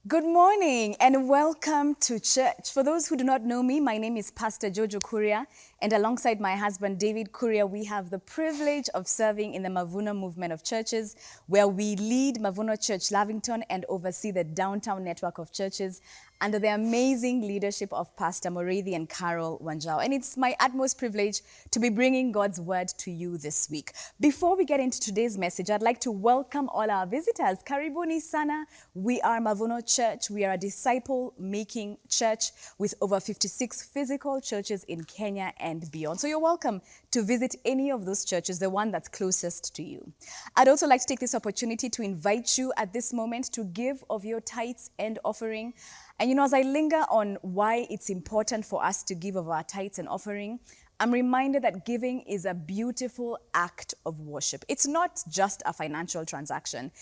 Good morning and welcome to church. For those who do not know me, my name is Pastor Jojo Kuria, and alongside my husband David Kuria, we have the privilege of serving in the Mavuno movement of churches, where we lead Mavuno Church Lavington and oversee the downtown network of churches under the amazing leadership of Pastor Morethi and Carol Wanjao. And it's my utmost privilege to be bringing God's word to you this week. Before we get into today's message, I'd like to welcome all our visitors. Karibuni sana. We are Mavuno Church. We are a disciple-making church with over 56 physical churches in Kenya and beyond. So you're welcome to visit any of those churches, the one that's closest to you. I'd also like to take this opportunity to invite you at this moment to give of your tithes and offering. And as I linger on why it's important for us to give of our tithes and offering, I'm reminded that giving is a beautiful act of worship. It's not just a financial transaction.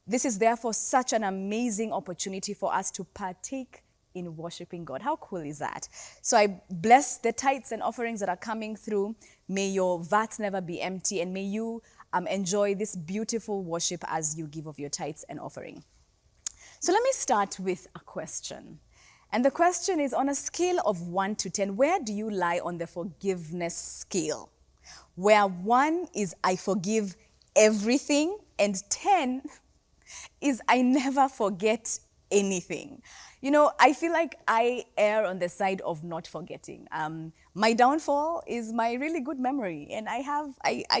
This is therefore such an amazing opportunity for us to partake in worshiping God. How cool is that? So I bless the tithes and offerings that are coming through. May your vats never be empty, and may you enjoy this beautiful worship as you give of your tithes and offering. So let me start with a question. And the question is, on a scale of 1 to 10, where do you lie on the forgiveness scale? Where 1 is I forgive everything, and 10 is I never forget anything. I feel like I err on the side of not forgetting. My downfall is my really good memory, and I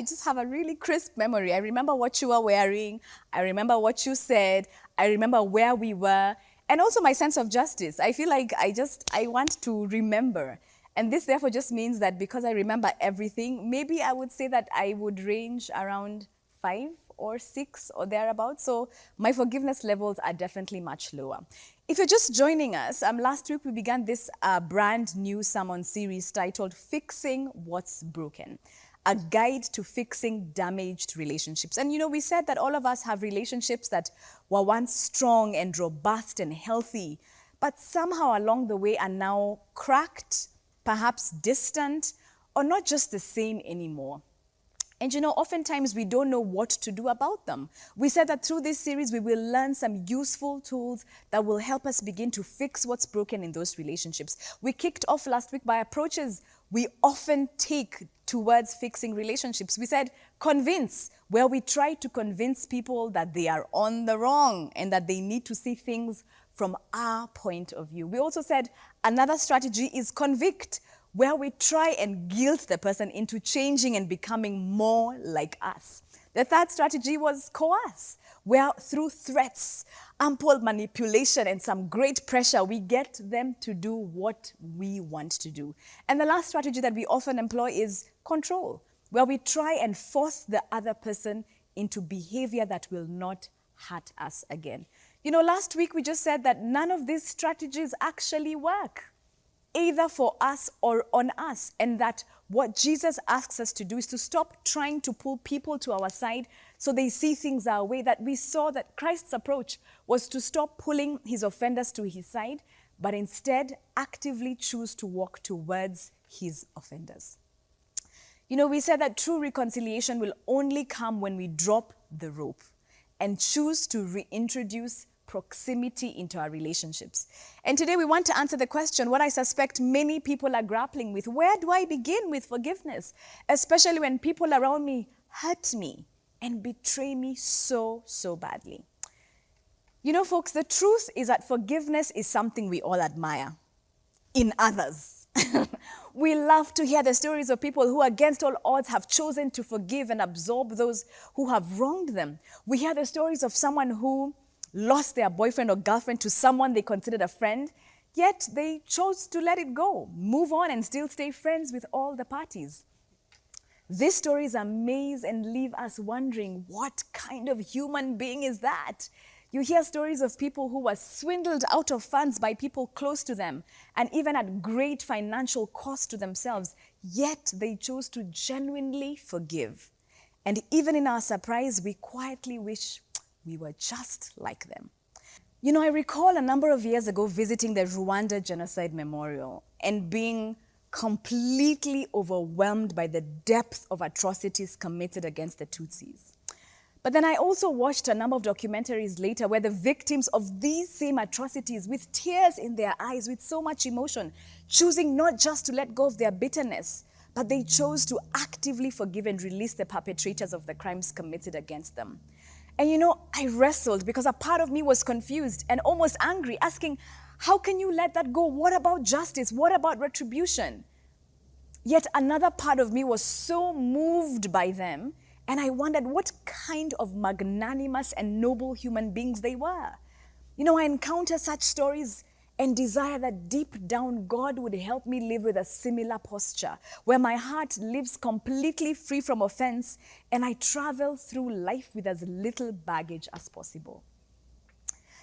just have a really crisp memory. I remember what you were wearing, I remember what you said, I remember where we were, and also my sense of justice. I feel like I want to remember. And this therefore just means that because I remember everything, maybe I would say that I would range around 5 or 6 or thereabouts. So my forgiveness levels are definitely much lower. If you're just joining us, last week we began this brand new sermon series titled Fixing What's Broken, a guide to fixing damaged relationships. And we said that all of us have relationships that were once strong and robust and healthy, but somehow along the way are now cracked, perhaps distant, or not just the same anymore. And oftentimes we don't know what to do about them. We said that through this series, we will learn some useful tools that will help us begin to fix what's broken in those relationships. We kicked off last week by approaches we often take towards fixing relationships. We said convince, where we try to convince people that they are on the wrong and that they need to see things from our point of view. We also said another strategy is convict, where we try and guilt the person into changing and becoming more like us. The third strategy was coerce, where through threats, ample manipulation, and some great pressure, we get them to do what we want to do. And the last strategy that we often employ is control, where we try and force the other person into behavior that will not hurt us again. Last week we just said that none of these strategies actually work, either for us or on us, and that what Jesus asks us to do is to stop trying to pull people to our side so they see things our way. That we saw that Christ's approach was to stop pulling his offenders to his side, but instead actively choose to walk towards his offenders. We said that true reconciliation will only come when we drop the rope and choose to reintroduce proximity into our relationships. And today we want to answer the question, what I suspect many people are grappling with: where do I begin with forgiveness? Especially when people around me hurt me and betray me so badly. Folks, the truth is that forgiveness is something we all admire in others. We love to hear the stories of people who, against all odds, have chosen to forgive and absorb those who have wronged them. We hear the stories of someone who lost their boyfriend or girlfriend to someone they considered a friend, yet they chose to let it go, move on, and still stay friends with all the parties. These stories amaze and leave us wondering, what kind of human being is that? You hear stories of people who were swindled out of funds by people close to them, and even at great financial cost to themselves, yet they chose to genuinely forgive. And even in our surprise, we quietly wish we were just like them. I recall a number of years ago visiting the Rwanda Genocide Memorial and being completely overwhelmed by the depth of atrocities committed against the Tutsis. But then I also watched a number of documentaries later where the victims of these same atrocities, with tears in their eyes, with so much emotion, choosing not just to let go of their bitterness, but they chose to actively forgive and release the perpetrators of the crimes committed against them. And you know, I wrestled because a part of me was confused and almost angry, asking, how can you let that go? What about justice? What about retribution? Yet another part of me was so moved by them, and I wondered what kind of magnanimous and noble human beings they were. You know, I encounter such stories and desire that deep down God would help me live with a similar posture, where my heart lives completely free from offense and I travel through life with as little baggage as possible.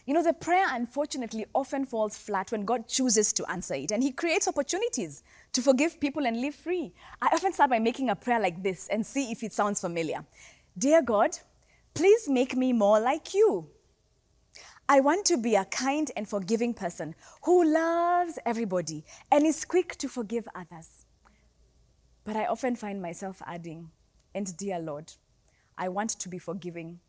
You know, the prayer, unfortunately, often falls flat when God chooses to answer it, and He creates opportunities to forgive people and live free. I often start by making a prayer like this and see if it sounds familiar. Dear God, please make me more like you. I want to be a kind and forgiving person who loves everybody and is quick to forgive others. But I often find myself adding, and dear Lord, I want to be forgiving,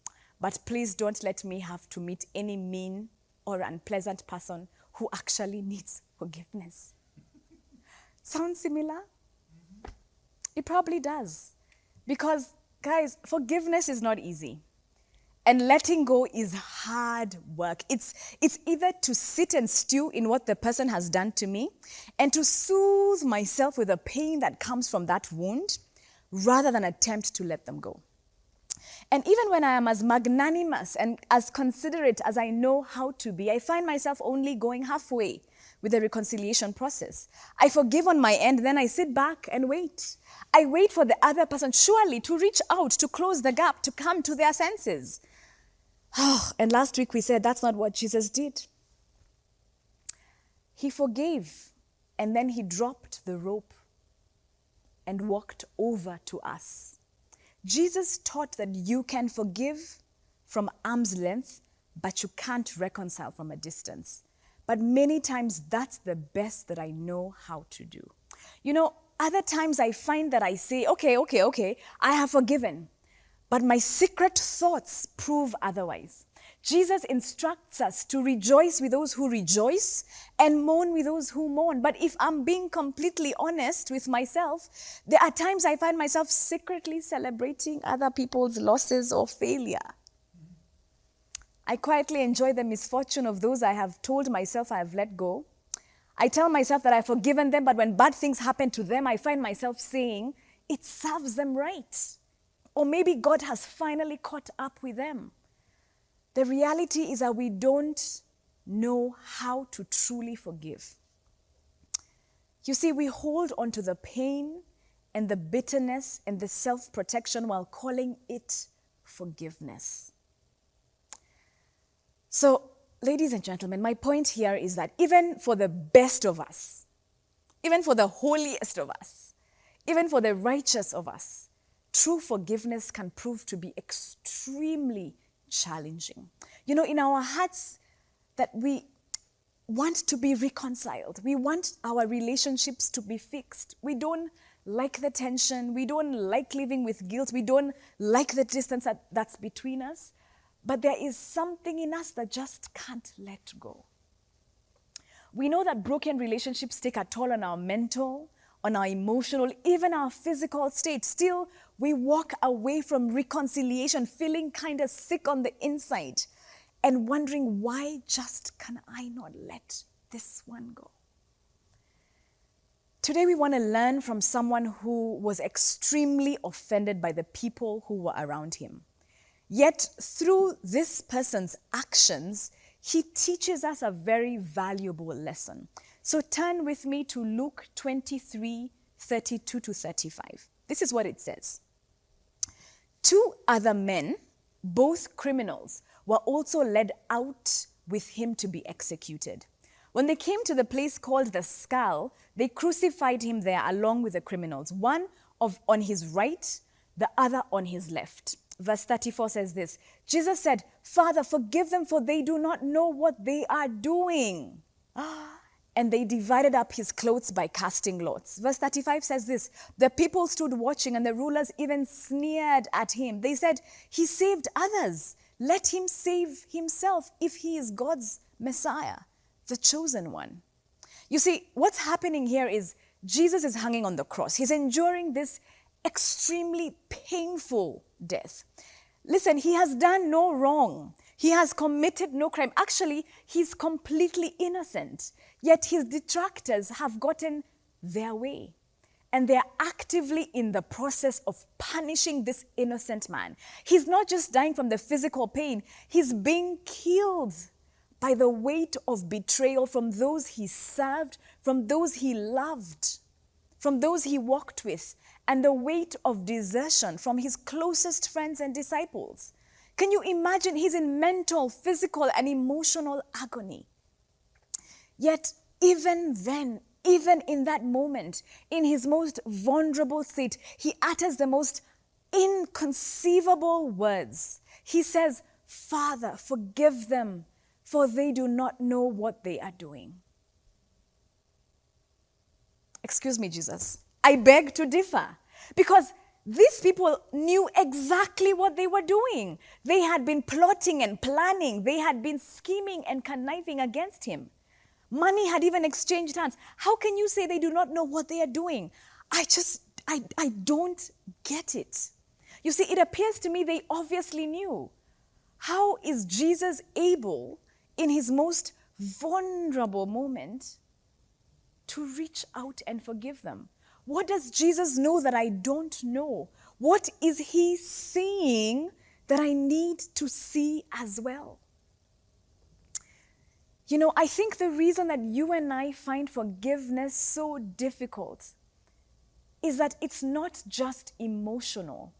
but please don't let me have to meet any mean or unpleasant person who actually needs forgiveness. Sound similar? It probably does. Because, guys, forgiveness is not easy. And letting go is hard work. It's either to sit and stew in what the person has done to me and to soothe myself with the pain that comes from that wound rather than attempt to let them go. And even when I am as magnanimous and as considerate as I know how to be, I find myself only going halfway with the reconciliation process. I forgive on my end, then I sit back and wait. I wait for the other person surely to reach out, to close the gap, to come to their senses. Oh, and last week we said that's not what Jesus did. He forgave, and then He dropped the rope and walked over to us. Jesus taught that you can forgive from arm's length, but you can't reconcile from a distance. But many times that's the best that I know how to do. You know, other times I find that I say, okay, I have forgiven. But my secret thoughts prove otherwise. Jesus instructs us to rejoice with those who rejoice and mourn with those who mourn. But if I'm being completely honest with myself, there are times I find myself secretly celebrating other people's losses or failure. I quietly enjoy the misfortune of those I have told myself I have let go. I tell myself that I've forgiven them, but when bad things happen to them, I find myself saying, it serves them right. Or maybe God has finally caught up with them. The reality is that we don't know how to truly forgive. You see, we hold on to the pain and the bitterness and the self-protection while calling it forgiveness. So, ladies and gentlemen, my point here is that even for the best of us, even for the holiest of us, even for the righteous of us, true forgiveness can prove to be extremely challenging. You know, in our hearts that we want to be reconciled. We want our relationships to be fixed. We don't like the tension. We don't like living with guilt. We don't like the distance that's between us. But there is something in us that just can't let go. We know that broken relationships take a toll on our mental, on our emotional, even our physical state. Still, we walk away from reconciliation feeling kind of sick on the inside and wondering, why just can I not let this one go? Today we want to learn from someone who was extremely offended by the people who were around him. Yet through this person's actions, he teaches us a very valuable lesson. So turn with me to Luke 23, 32 to 35. This is what it says. 2 other men, both criminals, were also led out with him to be executed. When they came to the place called the Skull, they crucified him there along with the criminals, one on his right, the other on his left. Verse 34 says this, Jesus said, Father, forgive them, for they do not know what they are doing. and they divided up his clothes by casting lots. Verse 35 says this, the people stood watching and the rulers even sneered at him. They said, he saved others. Let him save himself if he is God's Messiah, the chosen one. You see, what's happening here is Jesus is hanging on the cross. He's enduring this extremely painful death. Listen, he has done no wrong. He has committed no crime. Actually, he's completely innocent. Yet his detractors have gotten their way. And they're actively in the process of punishing this innocent man. He's not just dying from the physical pain, he's being killed by the weight of betrayal from those he served, from those he loved, from those he walked with, and the weight of desertion from his closest friends and disciples. Can you imagine? He's in mental, physical, and emotional agony. Yet, even then, even in that moment, in his most vulnerable state, he utters the most inconceivable words. He says, Father, forgive them, for they do not know what they are doing. Excuse me, Jesus. I beg to differ, because these people knew exactly what they were doing. They had been plotting and planning. They had been scheming and conniving against him. Money had even exchanged hands. How can you say they do not know what they are doing? I don't get it. You see, it appears to me they obviously knew. How is Jesus able, in his most vulnerable moment, to reach out and forgive them? What does Jesus know that I don't know? What is he seeing that I need to see as well? You know, I think the reason that you and I find forgiveness so difficult is that it's not just emotional.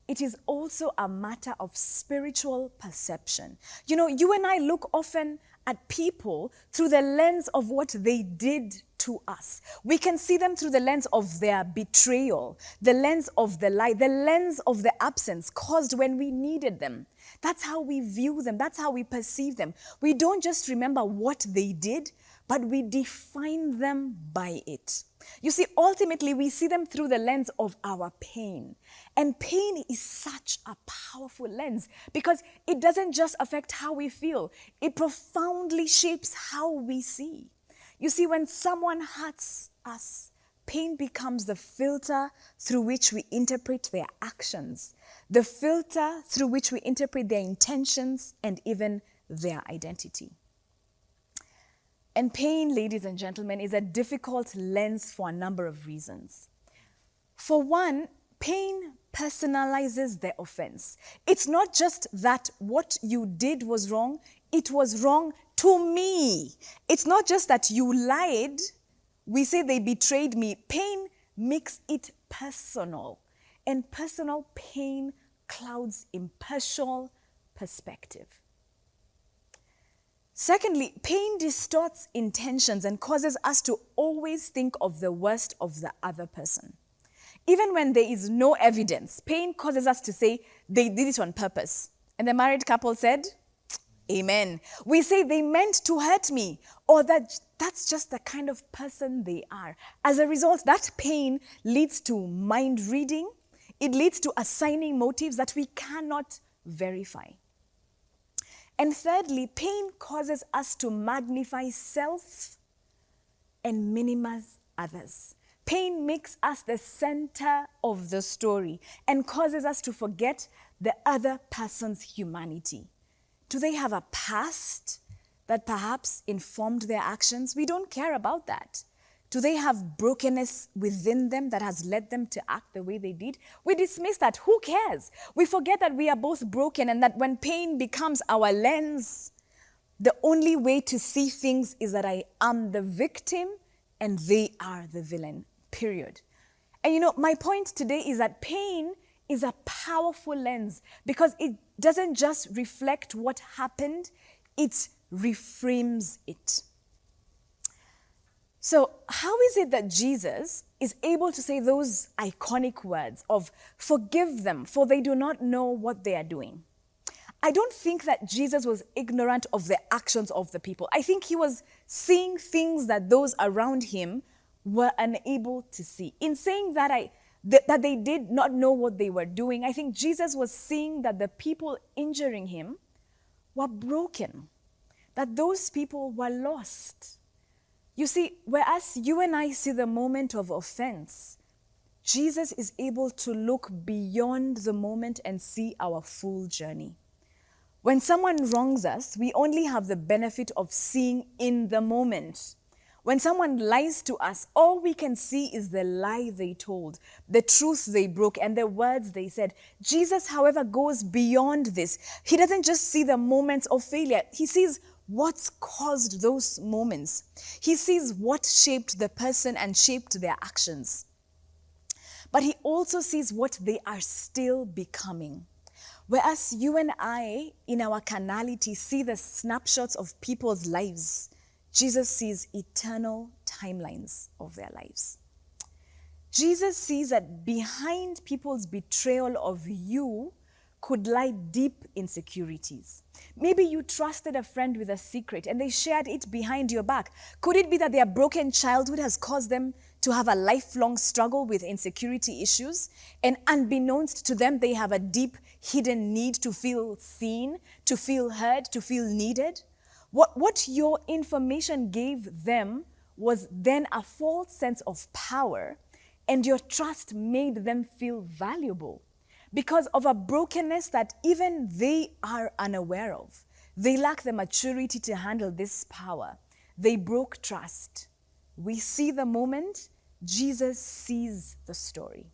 It is also a matter of spiritual perception. You know, you and I look often at people through the lens of what they did to us. We can see them through the lens of their betrayal, the lens of the lie, the lens of the absence caused when we needed them. That's how we view them. That's how we perceive them. We don't just remember what they did, but we define them by it. You see, ultimately, we see them through the lens of our pain. And pain is such a powerful lens because it doesn't just affect how we feel. It profoundly shapes how we see. You see, when someone hurts us, pain becomes the filter through which we interpret their actions, the filter through which we interpret their intentions and even their identity. And pain, ladies and gentlemen, is a difficult lens for a number of reasons. For one, pain personalizes the offense. It's not just that what you did was wrong, it was wrong to me. It's not just that you lied, we say they betrayed me. Pain makes it personal, and personal pain clouds impartial perspective. Secondly, pain distorts intentions and causes us to always think of the worst of the other person. Even when there is no evidence, pain causes us to say they did it on purpose. And the married couple said, Amen. We say they meant to hurt me, or that's just the kind of person they are. As a result, that pain leads to mind reading. It leads to assigning motives that we cannot verify. And thirdly, pain causes us to magnify self and minimize others. Pain makes us the center of the story and causes us to forget the other person's humanity. Do they have a past that perhaps informed their actions? We don't care about that. Do they have brokenness within them that has led them to act the way they did? We dismiss that. Who cares? We forget that we are both broken and that when pain becomes our lens, the only way to see things is that I am the victim and they are the villain, period. And you know, my point today is that pain is a powerful lens because it doesn't just reflect what happened, it reframes it. So how is it that Jesus is able to say those iconic words of forgive them, for they do not know what they are doing? I don't think that Jesus was ignorant of the actions of the people. I think he was seeing things that those around him were unable to see. In saying that, that they did not know what they were doing, I think Jesus was seeing that the people injuring him were broken, that those people were lost. You see, whereas you and I see the moment of offense, Jesus is able to look beyond the moment and see our full journey. When someone wrongs us, we only have the benefit of seeing in the moment. When someone lies to us, all we can see is the lie they told, the truth they broke, and the words they said. Jesus, however, goes beyond this. He doesn't just see the moments of failure. He sees what's caused those moments. He sees what shaped the person and shaped their actions. But he also sees what they are still becoming. Whereas you and I, in our carnality, see the snapshots of people's lives, Jesus sees eternal timelines of their lives. Jesus sees that behind people's betrayal of you could lie deep insecurities. Maybe you trusted a friend with a secret and they shared it behind your back. Could it be that their broken childhood has caused them to have a lifelong struggle with insecurity issues? And unbeknownst to them, they have a deep hidden need to feel seen, to feel heard, to feel needed. What your information gave them was then a false sense of power, and your trust made them feel valuable because of a brokenness that even they are unaware of. They lack the maturity to handle this power. They broke trust. We see the moment, Jesus sees the story.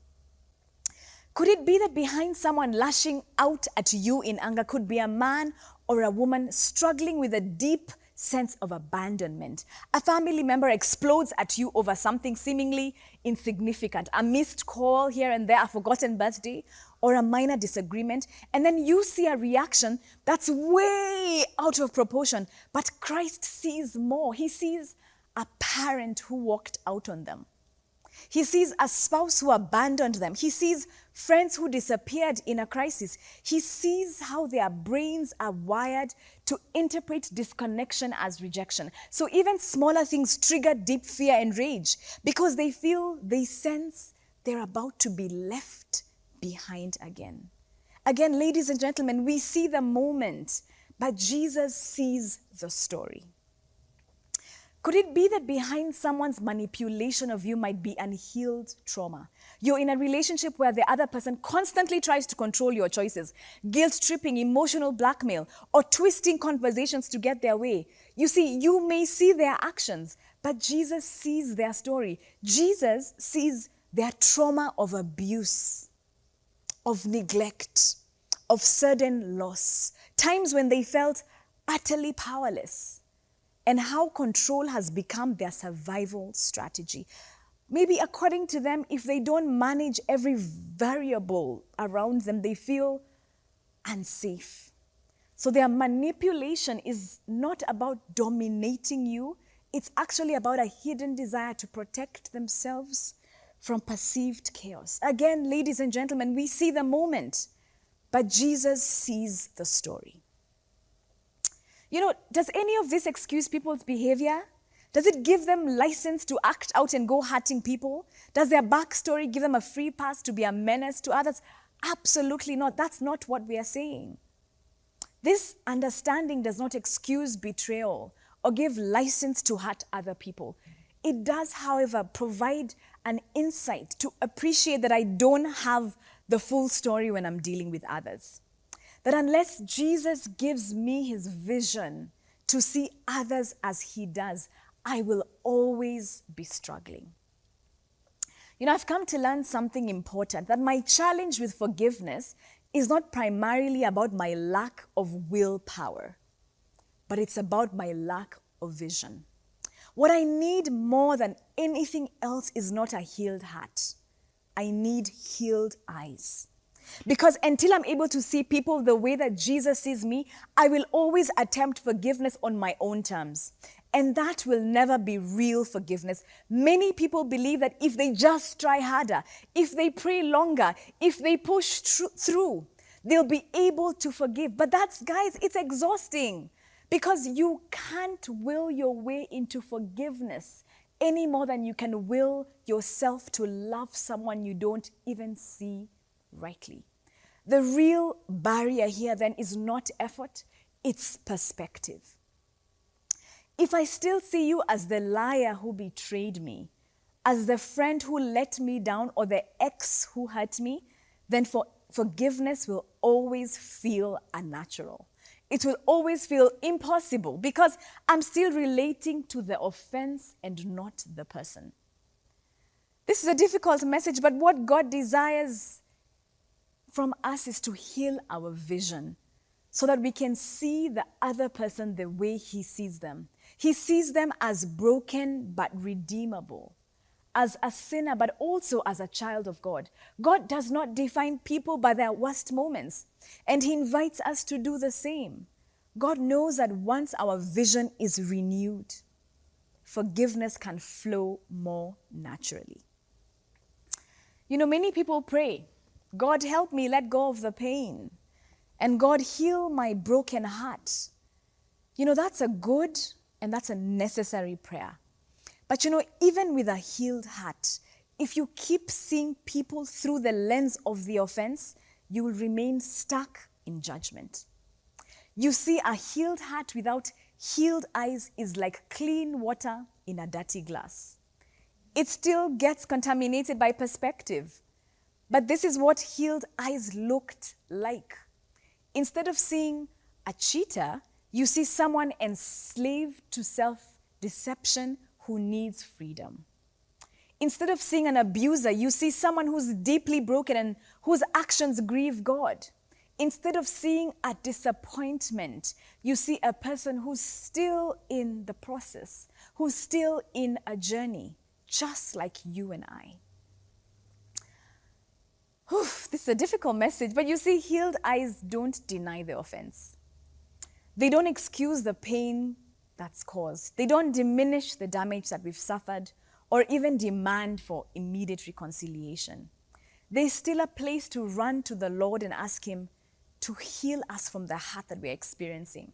Could it be that behind someone lashing out at you in anger could be a man or a woman struggling with a deep sense of abandonment? A family member explodes at you over something seemingly insignificant, a missed call here and there, a forgotten birthday, or a minor disagreement, and then you see a reaction that's way out of proportion. But Christ sees more. He sees a parent who walked out on them. He sees a spouse who abandoned them. He sees friends who disappeared in a crisis. He sees how their brains are wired to interpret disconnection as rejection. So even smaller things trigger deep fear and rage because they sense they're about to be left behind again. Again, ladies and gentlemen, we see the moment, but Jesus sees the story. Could it be that behind someone's manipulation of you might be unhealed trauma? You're in a relationship where the other person constantly tries to control your choices, guilt-tripping, emotional blackmail, or twisting conversations to get their way. You see, you may see their actions, but Jesus sees their story. Jesus sees their trauma of abuse, of neglect, of sudden loss, times when they felt utterly powerless, and how control has become their survival strategy. Maybe according to them, if they don't manage every variable around them, they feel unsafe. So their manipulation is not about dominating you. It's actually about a hidden desire to protect themselves from perceived chaos. Again, ladies and gentlemen, we see the moment, but Jesus sees the story. You know, does any of this excuse people's behavior? Does it give them license to act out and go hurting people? Does their backstory give them a free pass to be a menace to others? Absolutely not. That's not what we are saying. This understanding does not excuse betrayal or give license to hurt other people. It does, however, provide an insight to appreciate that I don't have the full story when I'm dealing with others. That unless Jesus gives me his vision to see others as he does, I will always be struggling. You know, I've come to learn something important, that my challenge with forgiveness is not primarily about my lack of willpower, but it's about my lack of vision. What I need more than anything else is not a healed heart. I need healed eyes. Because until I'm able to see people the way that Jesus sees me, I will always attempt forgiveness on my own terms. And that will never be real forgiveness. Many people believe that if they just try harder, if they pray longer, if they push through, They'll be able to forgive. But that's, guys, it's exhausting because you can't will your way into forgiveness any more than you can will yourself to love someone you don't even see rightly. The real barrier here then is not effort, it's perspective. If I still see you as the liar who betrayed me, as the friend who let me down, or the ex who hurt me, then forgiveness will always feel unnatural. It will always feel impossible because I'm still relating to the offense and not the person. This is a difficult message, but what God desires from us is to heal our vision so that we can see the other person the way He sees them. He sees them as broken but redeemable, as a sinner but also as a child of God. God does not define people by their worst moments, and He invites us to do the same. God knows that once our vision is renewed, forgiveness can flow more naturally. You know, many people pray, God help me let go of the pain, and God heal my broken heart. You know, that's a good and that's a necessary prayer. But you know, even with a healed heart, if you keep seeing people through the lens of the offense, you will remain stuck in judgment. You see, a healed heart without healed eyes is like clean water in a dirty glass. It still gets contaminated by perspective. But this is what healed eyes looked like. Instead of seeing a cheater, you see someone enslaved to self-deception who needs freedom. Instead of seeing an abuser, you see someone who's deeply broken and whose actions grieve God. Instead of seeing a disappointment, you see a person who's still in the process, who's still in a journey, just like you and I. This is a difficult message, but you see, healed eyes don't deny the offense. They don't excuse the pain that's caused. They don't diminish the damage that we've suffered or even demand for immediate reconciliation. There's still a place to run to the Lord and ask Him to heal us from the hurt that we're experiencing.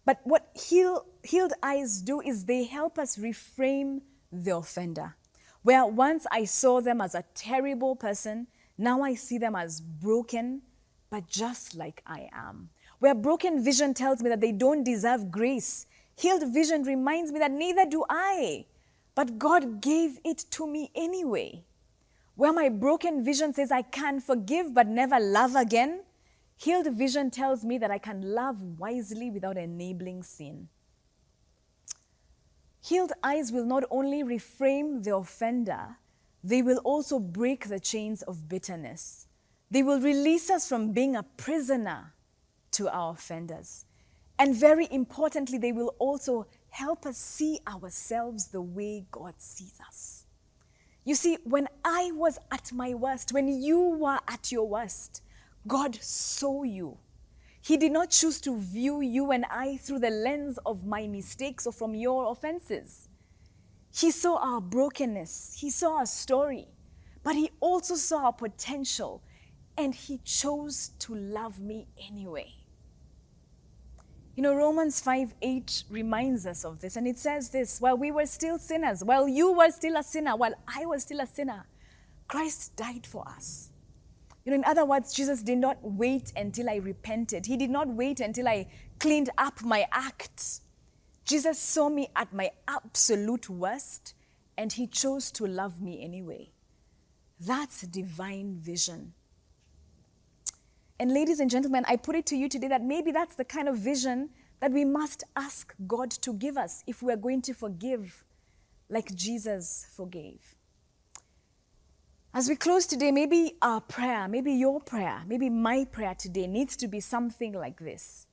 But what healed eyes do is they help us reframe the offender. Where once I saw them as a terrible person, now I see them as broken, but just like I am. Where broken vision tells me that they don't deserve grace, healed vision reminds me that neither do I, but God gave it to me anyway. Where my broken vision says I can forgive but never love again, healed vision tells me that I can love wisely without enabling sin. Healed eyes will not only reframe the offender, they will also break the chains of bitterness. They will release us from being a prisoner to our offenders. And very importantly, they will also help us see ourselves the way God sees us. You see, when I was at my worst, when you were at your worst, God saw you. He did not choose to view you and I through the lens of my mistakes or from your offenses. He saw our brokenness. He saw our story. But He also saw our potential. And He chose to love me anyway. You know, Romans 5:8 reminds us of this. And it says this: while we were still sinners, while you were still a sinner, while I was still a sinner, Christ died for us. You know, in other words, Jesus did not wait until I repented. He did not wait until I cleaned up my act. Jesus saw me at my absolute worst, and He chose to love me anyway. That's divine vision. And ladies and gentlemen, I put it to you today that maybe that's the kind of vision that we must ask God to give us if we are going to forgive like Jesus forgave. As we close today, maybe our prayer, maybe your prayer, maybe my prayer today needs to be something like this.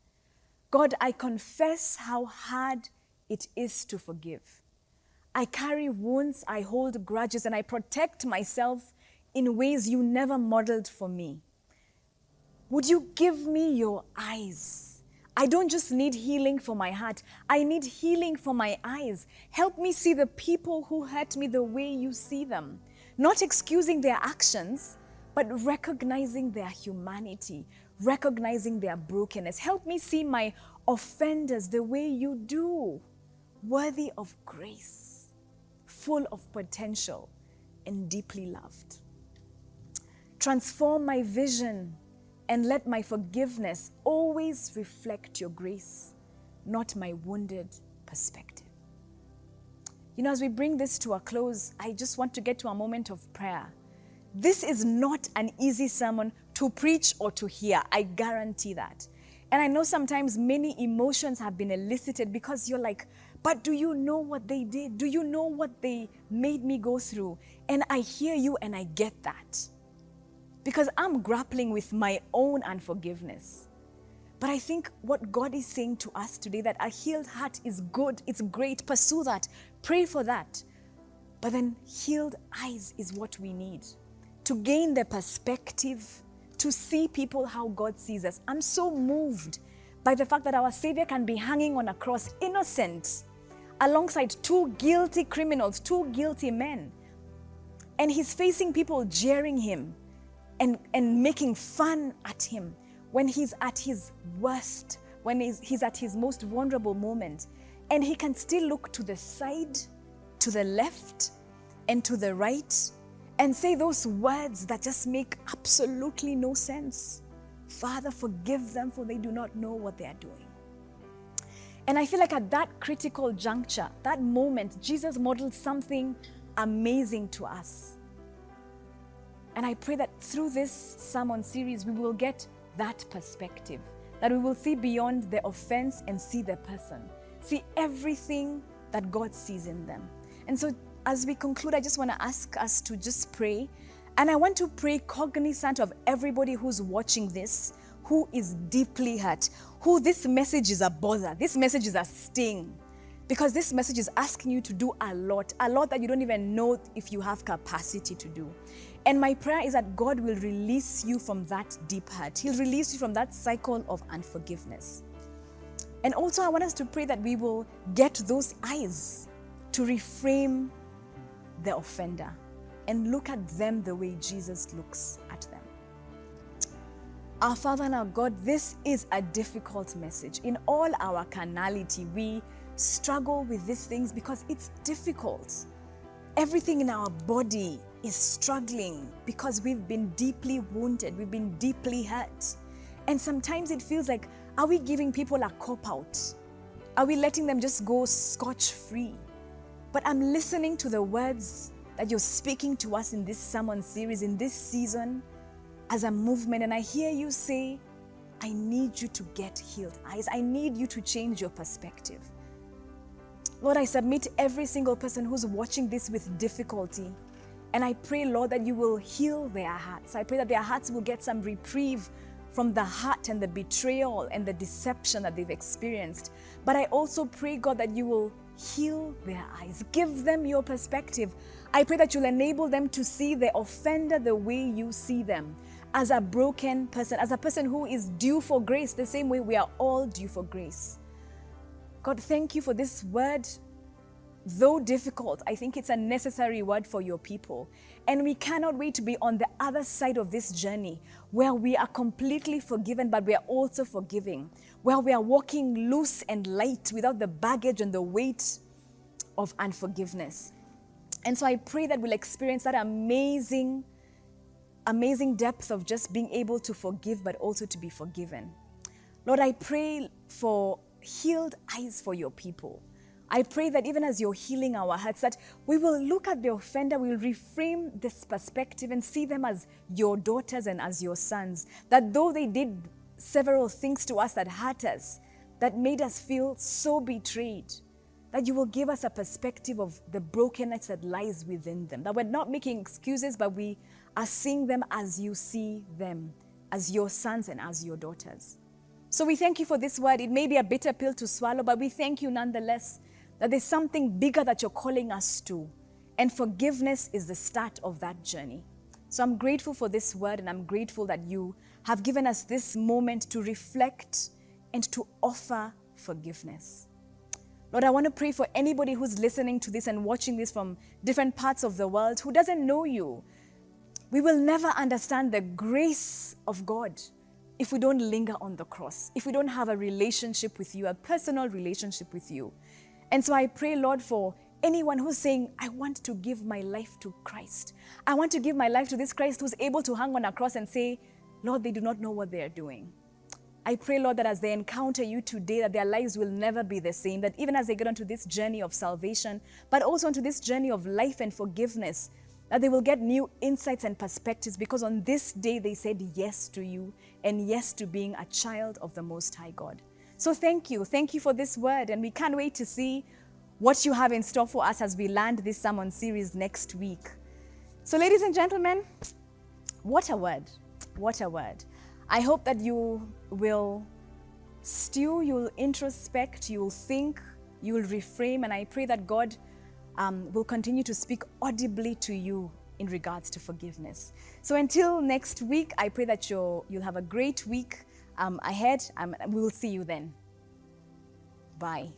God, I confess how hard it is to forgive. I carry wounds, I hold grudges, and I protect myself in ways you never modeled for me. Would you give me your eyes? I don't just need healing for my heart. I need healing for my eyes. Help me see the people who hurt me the way you see them. Not excusing their actions, but recognizing their humanity, recognizing their brokenness. Help me see my offenders the way you do, worthy of grace, full of potential, and deeply loved. Transform my vision and let my forgiveness always reflect your grace, not my wounded perspective. You know, as we bring this to a close, I just want to get to a moment of prayer. This is not an easy sermon to preach or to hear. I guarantee that. And I know sometimes many emotions have been elicited because you're like, but do you know what they did? Do you know what they made me go through? And I hear you and I get that. Because I'm grappling with my own unforgiveness. But I think what God is saying to us today, that a healed heart is good, it's great, pursue that, pray for that. But then healed eyes is what we need to gain the perspective, to see people how God sees us. I'm so moved by the fact that our Savior can be hanging on a cross, innocent, alongside two guilty criminals, two guilty men. And he's facing people jeering him and making fun at him when he's at his worst, when he's at his most vulnerable moment. And he can still look to the side, to the left, and to the right, and say those words that just make absolutely no sense. Father, forgive them, for they do not know what they are doing. And I feel like at that critical juncture, that moment, Jesus modeled something amazing to us. And I pray that through this sermon series, we will get that perspective, that we will see beyond the offense and see the person, see everything that God sees in them. And so as we conclude, I just want to ask us to just pray. And I want to pray cognizant of everybody who's watching this, who is deeply hurt, who this message is a bother, this message is a sting. Because this message is asking you to do a lot that you don't even know if you have capacity to do. And my prayer is that God will release you from that deep hurt. He'll release you from that cycle of unforgiveness. And also I want us to pray that we will get those eyes to reframe the offender and look at them the way Jesus looks at them. Our Father and our God, this is a difficult message. In all our carnality, we struggle with these things because it's difficult. Everything in our body is struggling because we've been deeply wounded, we've been deeply hurt. And sometimes it feels like, are we giving people a cop-out? Are we letting them just go scotch-free? But I'm listening to the words that you're speaking to us in this sermon series, in this season, as a movement. And I hear you say, I need you to get healed eyes. I need you to change your perspective. Lord, I submit every single person who's watching this with difficulty. And I pray, Lord, that you will heal their hearts. I pray that their hearts will get some reprieve from the hurt and the betrayal and the deception that they've experienced. But I also pray, God, that you will heal their eyes. Give them your perspective. I pray that you'll enable them to see the offender the way you see them, as a broken person, as a person who is due for grace, the same way we are all due for grace. God, thank you for this word. Though difficult, I think it's a necessary word for your people. And we cannot wait to be on the other side of this journey where we are completely forgiven, but we are also forgiving, where we are walking loose and light without the baggage and the weight of unforgiveness. And so I pray that we'll experience that amazing depth of just being able to forgive, but also to be forgiven. Lord, I pray for healed eyes for your people. I pray that even as you're healing our hearts, that we will look at the offender, we will reframe this perspective and see them as your daughters and as your sons. That though they did several things to us that hurt us, that made us feel so betrayed, that you will give us a perspective of the brokenness that lies within them. That we're not making excuses, but we are seeing them as you see them, as your sons and as your daughters. So we thank you for this word. It may be a bitter pill to swallow, but we thank you nonetheless that there's something bigger that you're calling us to. And forgiveness is the start of that journey. So I'm grateful for this word, and I'm grateful that you have given us this moment to reflect and to offer forgiveness. Lord, I want to pray for anybody who's listening to this and watching this from different parts of the world who doesn't know you. We will never understand the grace of God if we don't linger on the cross, if we don't have a relationship with you, a personal relationship with you. And so I pray, Lord, for anyone who's saying, I want to give my life to Christ. I want to give my life to this Christ who's able to hang on a cross and say, Lord, they do not know what they are doing. I pray, Lord, that as they encounter you today, that their lives will never be the same, that even as they get onto this journey of salvation, but also onto this journey of life and forgiveness, that they will get new insights and perspectives, because on this day they said yes to you and yes to being a child of the Most High God. So thank you. Thank you for this word, and we can't wait to see what you have in store for us as we land this sermon series next week. So ladies and gentlemen, what a word. What a word. I hope that you will stew, you will introspect, you will think, you will reframe, and I pray that God will continue to speak audibly to you in regards to forgiveness. So until next week, I pray that you'll have a great week ahead. We will see you then. Bye.